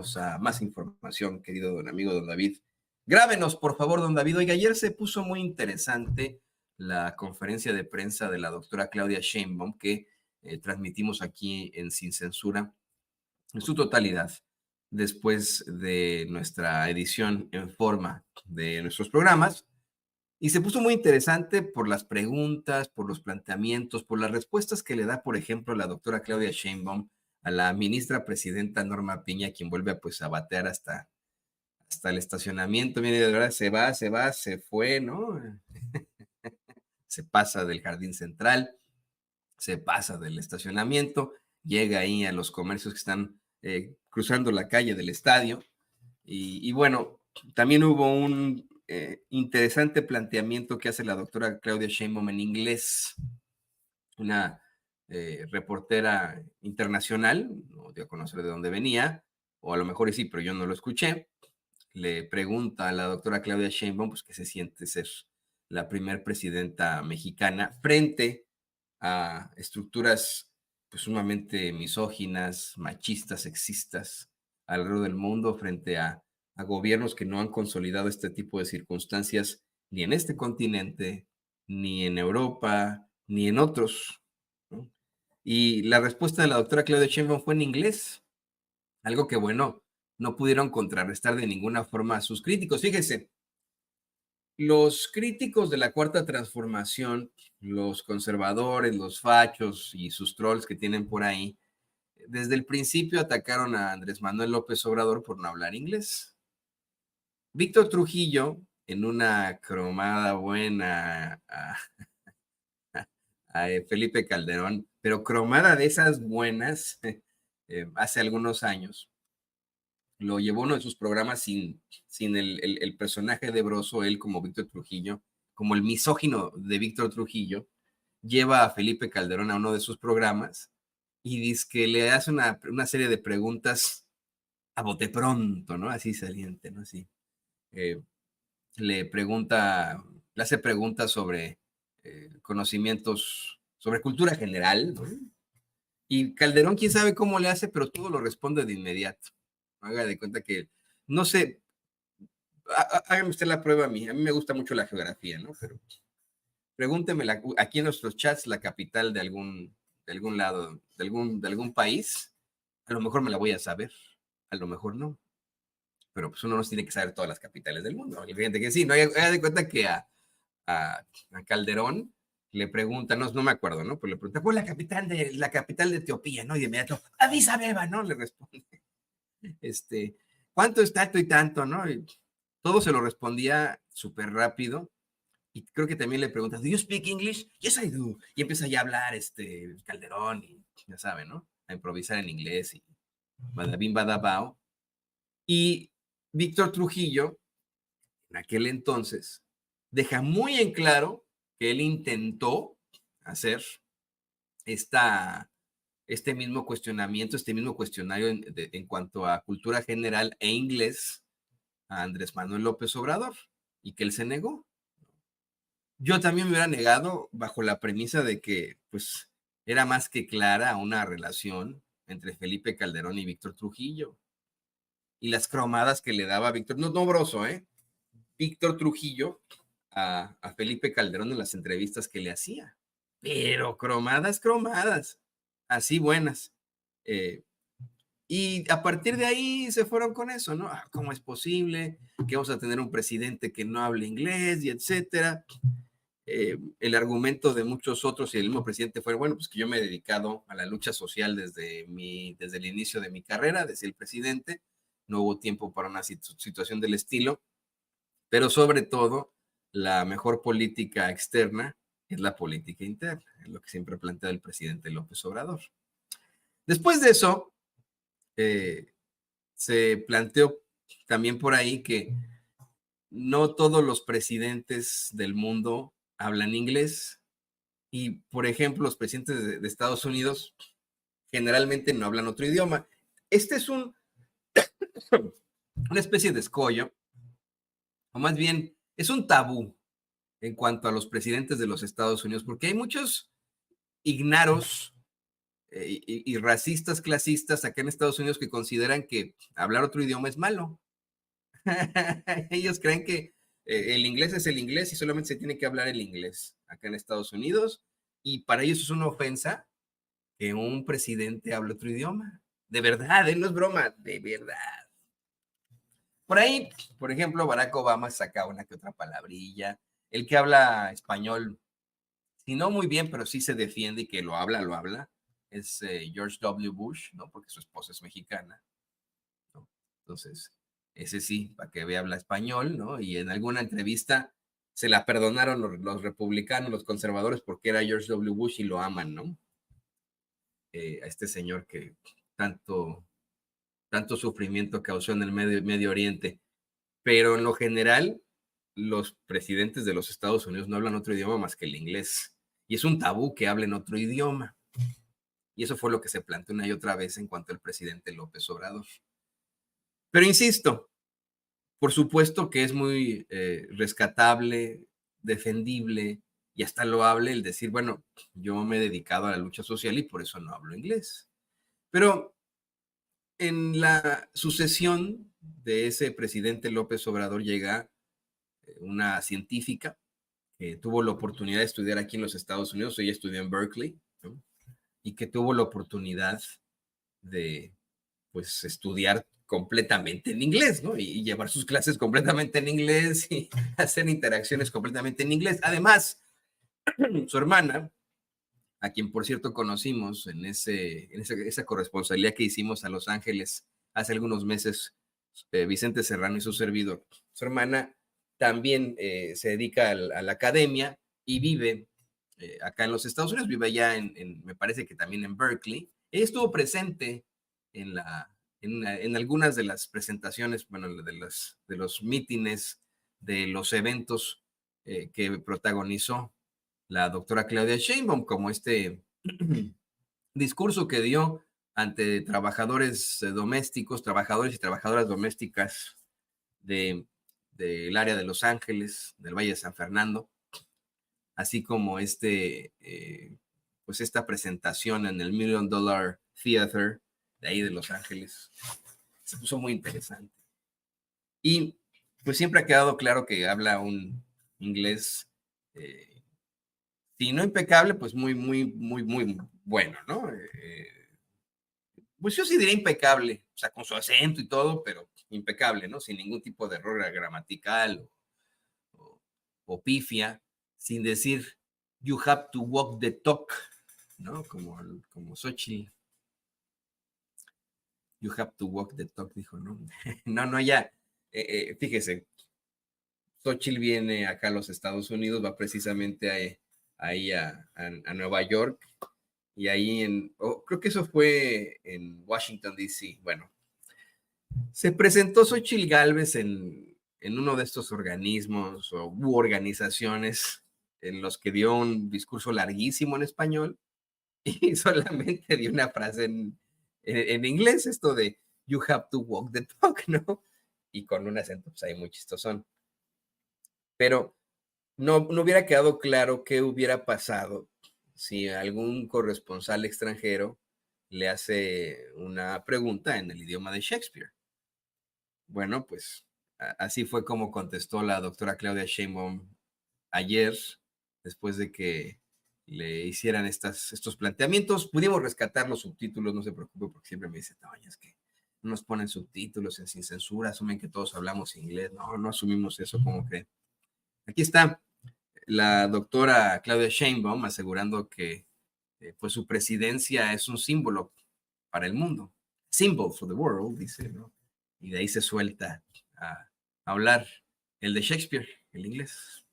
A más información, querido don amigo don David. Grábenos, por favor, don David. Oiga, ayer se puso muy interesante la conferencia de prensa de la doctora Claudia Sheinbaum que transmitimos aquí en Sin Censura en su totalidad después de nuestra edición en forma de nuestros programas. Y se puso muy interesante por las preguntas, por los planteamientos, por las respuestas que le da, por ejemplo, la doctora Claudia Sheinbaum a la ministra presidenta Norma Piña, quien vuelve a batear hasta el estacionamiento. Mire, de verdad, se fue, ¿no? Se pasa del jardín central, se pasa del estacionamiento, llega ahí a los comercios que están cruzando la calle del estadio. Y bueno, también hubo un interesante planteamiento que hace la doctora Claudia Sheinbaum en inglés, una reportera internacional, no dio a conocer de dónde venía, o a lo mejor sí, pero yo no lo escuché. Le pregunta a la doctora Claudia Sheinbaum pues, qué se siente ser la primer presidenta mexicana frente a estructuras pues, sumamente misóginas, machistas, sexistas alrededor del mundo, frente a gobiernos que no han consolidado este tipo de circunstancias ni en este continente, ni en Europa, ni en otros, ¿no? Y la respuesta de la doctora Claudia Sheinbaum fue en inglés, algo que, bueno, no pudieron contrarrestar de ninguna forma a sus críticos. Fíjense, los críticos de la Cuarta Transformación, los conservadores, los fachos y sus trolls que tienen por ahí, desde el principio atacaron a Andrés Manuel López Obrador por no hablar inglés. Víctor Trujillo, en una cromada buena a Felipe Calderón, pero cromada de esas buenas, hace algunos años, lo llevó uno de sus programas sin el personaje de Broso, él como Víctor Trujillo, como el misógino de Víctor Trujillo, lleva a Felipe Calderón a uno de sus programas y dice que le hace una serie de preguntas a bote pronto, ¿no? Así saliente, ¿no? Así. Le hace preguntas sobre conocimientos, sobre cultura general, ¿no? Y Calderón, quién sabe cómo le hace, pero todo lo responde de inmediato. Haga de cuenta que, no sé, hágame usted la prueba a mí me gusta mucho la geografía, ¿no? Pero pregúnteme aquí en nuestros chats la capital de algún lado, de algún país, a lo mejor me la voy a saber, a lo mejor no, pero pues uno no tiene que saber todas las capitales del mundo. Y fíjate que sí, ¿no? Haga de cuenta que a Calderón le pregunta, no me acuerdo, ¿no? Pero le pregunta, ¿cuál es la capital de Etiopía, ¿no? Y de inmediato, Addis Abeba, ¿no? Le responde, ¿cuánto es tanto y tanto, no? Y todo se lo respondía súper rápido. Y creo que también le pregunta, ¿do you speak English? Yes, I do. Y empieza ya a hablar Calderón, y ya sabe, ¿no? A improvisar en inglés y badabim badabao. Y Víctor Trujillo, en aquel entonces, deja muy en claro que él intentó hacer este mismo cuestionamiento, este mismo cuestionario en cuanto a cultura general e inglés a Andrés Manuel López Obrador y que él se negó. Yo también me hubiera negado bajo la premisa de que pues era más que clara una relación entre Felipe Calderón y Víctor Trujillo. Y las cromadas que le daba Víctor, no Broso, Víctor Trujillo a Felipe Calderón en las entrevistas que le hacía. Pero cromadas, así buenas. Y a partir de ahí se fueron con eso, ¿no? ¿Cómo es posible que vamos a tener un presidente que no hable inglés y etcétera? El argumento de muchos otros y el mismo presidente fue, bueno, pues que yo me he dedicado a la lucha social desde el inicio de mi carrera, decía el presidente, no hubo tiempo para una situación del estilo, pero sobre todo la mejor política externa es la política interna, es lo que siempre plantea el presidente López Obrador. Después de eso, se planteó también por ahí que no todos los presidentes del mundo hablan inglés y, por ejemplo, los presidentes de Estados Unidos generalmente no hablan otro idioma. Este es una especie de escollo, o más bien es un tabú en cuanto a los presidentes de los Estados Unidos, porque hay muchos ignaros y racistas, clasistas acá en Estados Unidos que consideran que hablar otro idioma es malo. Ellos creen que el inglés es el inglés y solamente se tiene que hablar el inglés acá en Estados Unidos. Y para ellos es una ofensa que un presidente hable otro idioma. De verdad, no es broma, de verdad. Por ahí, por ejemplo, Barack Obama saca una que otra palabrilla. El que habla español, si no muy bien, pero sí se defiende y que lo habla, es George W. Bush, ¿no? Porque su esposa es mexicana, ¿no? Entonces, ese sí, para que vea, habla español, ¿no? Y en alguna entrevista se la perdonaron los republicanos, los conservadores, porque era George W. Bush y lo aman, ¿no? A este señor que tanto sufrimiento causó en el Medio Oriente. Pero en lo general, los presidentes de los Estados Unidos no hablan otro idioma más que el inglés. Y es un tabú que hablen otro idioma. Y eso fue lo que se planteó una y otra vez en cuanto al presidente López Obrador. Pero insisto, por supuesto que es muy rescatable, defendible y hasta loable el decir, bueno, yo me he dedicado a la lucha social y por eso no hablo inglés. Pero en la sucesión de ese presidente López Obrador llega una científica que tuvo la oportunidad de estudiar aquí en los Estados Unidos, ella estudió en Berkeley, ¿no? Y que tuvo la oportunidad de, pues, estudiar completamente en inglés, ¿no? Y llevar sus clases completamente en inglés y hacer interacciones completamente en inglés. Además, su hermana, a quien por cierto conocimos en esa corresponsalía que hicimos a Los Ángeles hace algunos meses, Vicente Serrano y su servidor, su hermana también se dedica a la academia y vive acá en los Estados Unidos, vive allá me parece que también en Berkeley. Ella estuvo presente en algunas de las presentaciones, bueno, de los mítines, de los eventos que protagonizó la doctora Claudia Sheinbaum, como este discurso que dio ante trabajadores domésticos, trabajadores y trabajadoras domésticas del área de Los Ángeles, del Valle de San Fernando, así como pues esta presentación en el $1 Million Theater de ahí de Los Ángeles. Se puso muy interesante. Y pues siempre ha quedado claro que habla un inglés, si no impecable, pues muy, muy, muy, muy bueno, ¿no? Pues yo sí diría impecable, o sea, con su acento y todo, pero impecable, ¿no? Sin ningún tipo de error gramatical o pifia, sin decir, you have to walk the talk, ¿no? Como Xochitl. You have to walk the talk, dijo, ¿no? No, ya, fíjese, Xochitl viene acá a los Estados Unidos, va precisamente ahí a Nueva York, y ahí creo que eso fue en Washington, D.C. Bueno, se presentó Xochitl Gálvez en uno de estos organismos u organizaciones en los que dio un discurso larguísimo en español y solamente dio una frase en inglés, esto de you have to walk the talk, ¿no? Y con un acento, pues ahí muy chistosón. Pero no hubiera quedado claro qué hubiera pasado si algún corresponsal extranjero le hace una pregunta en el idioma de Shakespeare. Bueno, pues así fue como contestó la doctora Claudia Sheinbaum ayer, después de que le hicieran estos planteamientos. Pudimos rescatar los subtítulos, no se preocupe, porque siempre me dice, no, es que no nos ponen subtítulos sin censura, asumen que todos hablamos inglés. No asumimos eso, como que. Aquí está la doctora Claudia Sheinbaum asegurando que pues su presidencia es un símbolo para el mundo. Symbol for the world, dice, ¿no? Y de ahí se suelta a hablar el de Shakespeare, el inglés.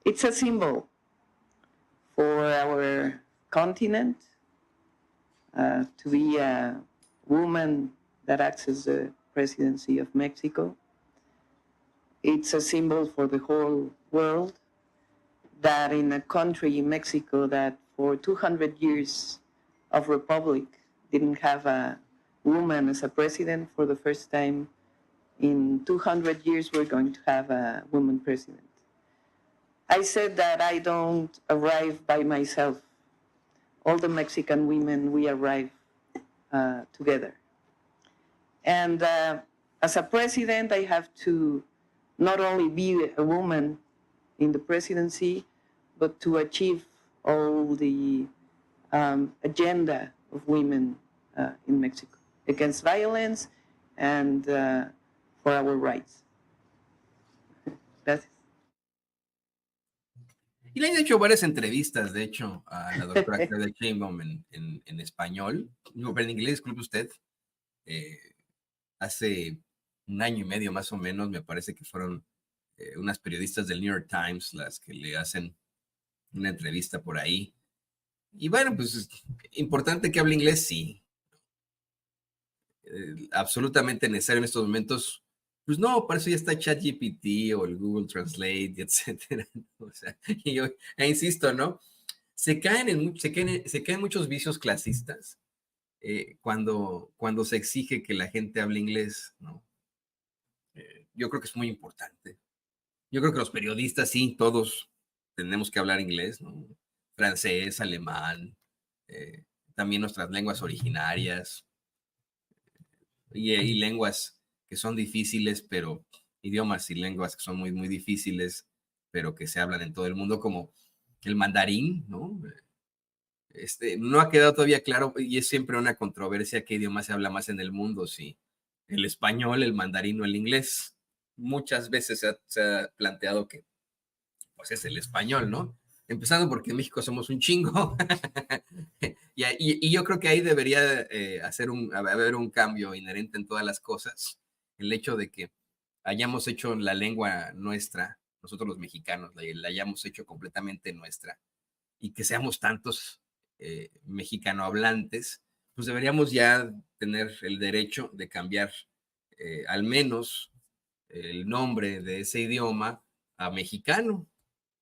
It's a symbol for our continent to be a woman that acts as the presidency of Mexico. It's a symbol for the whole world that in a country, Mexico, that for 200 years of republic didn't have a woman as a president, for the first time in 200 years we're going to have a woman president. I said that I don't arrive by myself all the Mexican women, we arrive together. And as a president, I have to not only be a woman in the presidency, but to achieve all the agenda of women in Mexico against violence and for our rights. Gracias. Y le han hecho varias entrevistas, de hecho, a la doctora Claudia Sheinbaum en español, no, pero en inglés, disculpe usted. Hace un año y medio más o menos, me parece que fueron unas periodistas del New York Times las que le hacen una entrevista por ahí. Y bueno, pues es importante que hable inglés, sí. Absolutamente necesario en estos momentos. Pues no, para eso ya está ChatGPT o el Google Translate, etcétera. O sea, y yo insisto, ¿no? Se caen muchos vicios clasistas cuando se exige que la gente hable inglés, ¿no? Yo creo que es muy importante. Yo creo que los periodistas, sí, todos tenemos que hablar inglés, ¿no? Francés, alemán, también nuestras lenguas originarias y lenguas que son difíciles, pero idiomas y lenguas que son muy, muy difíciles, pero que se hablan en todo el mundo, como el mandarín, ¿no? No ha quedado todavía claro y es siempre una controversia qué idioma se habla más en el mundo, si el español, el mandarín o el inglés. Muchas veces se ha planteado que pues es el español, ¿no? Empezando porque en México somos un chingo. y yo creo que ahí debería haber un cambio inherente en todas las cosas. El hecho de que hayamos hecho la lengua nuestra, nosotros los mexicanos, la hayamos hecho completamente nuestra y que seamos tantos mexicanohablantes, pues deberíamos ya tener el derecho de cambiar al menos el nombre de ese idioma a mexicano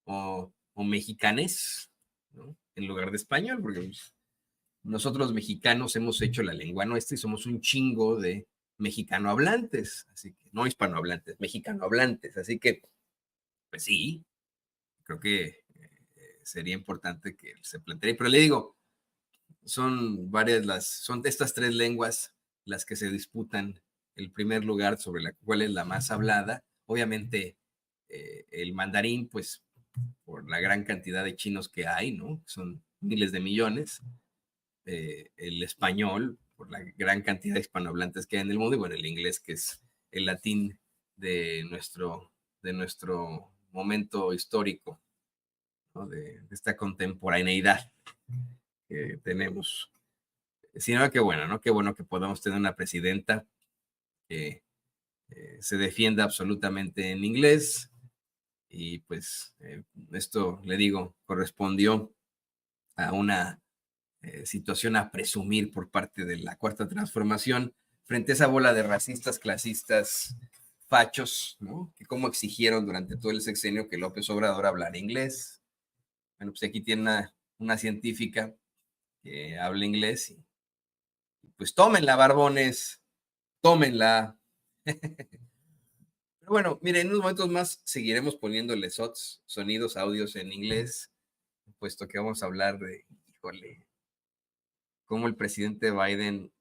o mexicanés, ¿no? En lugar de español, porque pues, nosotros los mexicanos hemos hecho la lengua nuestra y somos un chingo de mexicanohablantes, así que no hispanohablantes, mexicanohablantes, así que, pues sí, creo que sería importante que se plantee, pero le digo, son estas tres lenguas las que se disputan el primer lugar sobre la cual es la más hablada. Obviamente, el mandarín, pues, por la gran cantidad de chinos que hay, ¿no? Son miles de millones. El español, por la gran cantidad de hispanohablantes que hay en el mundo, y bueno, el inglés, que es el latín de nuestro momento histórico, ¿no? De esta contemporaneidad que tenemos. Sino que bueno, ¿no? Qué bueno que podamos tener una presidenta que se defienda absolutamente en inglés y pues esto, le digo, correspondió a una situación a presumir por parte de la Cuarta Transformación frente a esa bola de racistas, clasistas, fachos, ¿no? Que como exigieron durante todo el sexenio que López Obrador hablara inglés. Bueno, pues aquí tiene una científica que habla inglés y pues tómenla, barbones, tómenla. Pero bueno, miren, en unos momentos más seguiremos poniéndole sonidos, audios en inglés, puesto que vamos a hablar de, híjole, cómo el presidente Biden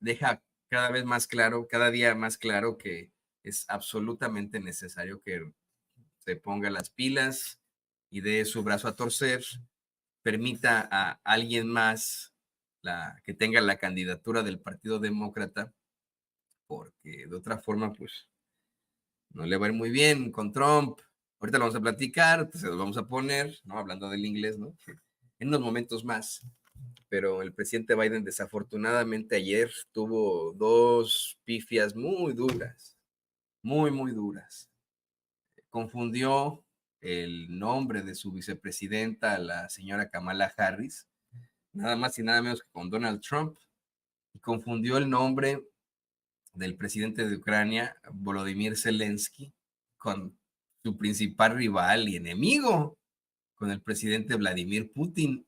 deja cada vez más claro, cada día más claro que es absolutamente necesario que se ponga las pilas y dé su brazo a torcer, permita a alguien más que tenga la candidatura del Partido Demócrata, porque de otra forma, pues, no le va a ir muy bien con Trump. Ahorita lo vamos a platicar, pues se lo vamos a poner, ¿no? Hablando del inglés, ¿no? En unos momentos más. Pero el presidente Biden desafortunadamente ayer tuvo dos pifias muy duras, muy, muy duras. Confundió el nombre de su vicepresidenta, la señora Kamala Harris, nada más y nada menos que con Donald Trump, y confundió el nombre del presidente de Ucrania, Volodymyr Zelensky, con su principal rival y enemigo, con el presidente Vladimir Putin.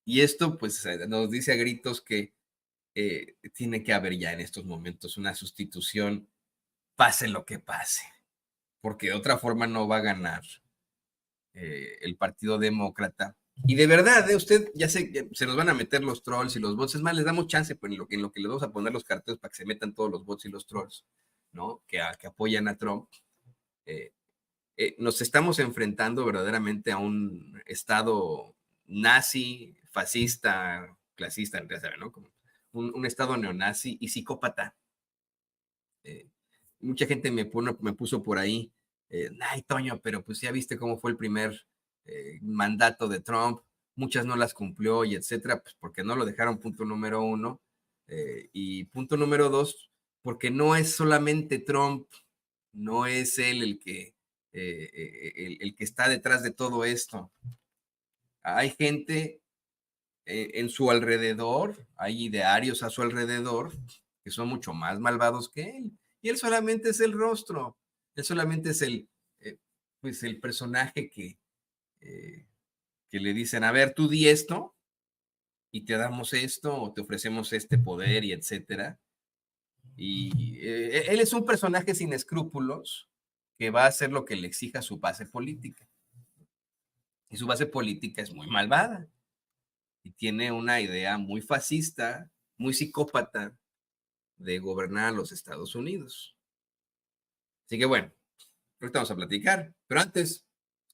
Y esto pues nos dice a gritos que tiene que haber ya en estos momentos una sustitución, pase lo que pase, porque de otra forma no va a ganar el Partido Demócrata Y de verdad, usted ya sé que se nos van a meter los trolls y los bots. Es más, les damos chance pues, en lo que les vamos a poner los carteles para que se metan todos los bots y los trolls, ¿no? Que apoyan a Trump. Nos estamos enfrentando verdaderamente a un estado nazi, fascista, clasista, ya saben, ¿no? Como un estado neonazi y psicópata. Mucha gente me puso por ahí, ay, Toño, pero pues ya viste cómo fue el primer mandato de Trump, muchas no las cumplió y etcétera, pues porque no lo dejaron, punto número uno. Y punto número dos, porque no es solamente Trump, no es él el que está detrás de todo esto. Hay gente en su alrededor, hay idearios a su alrededor que son mucho más malvados que él. Y él solamente es el rostro, él solamente es pues el personaje que le dicen, a ver, tú di esto y te damos esto o te ofrecemos este poder y etcétera. Y él es un personaje sin escrúpulos que va a hacer lo que le exija su base política. Y su base política es muy malvada y tiene una idea muy fascista, muy psicópata de gobernar a los Estados Unidos. Así que bueno, ahorita vamos a platicar, pero antes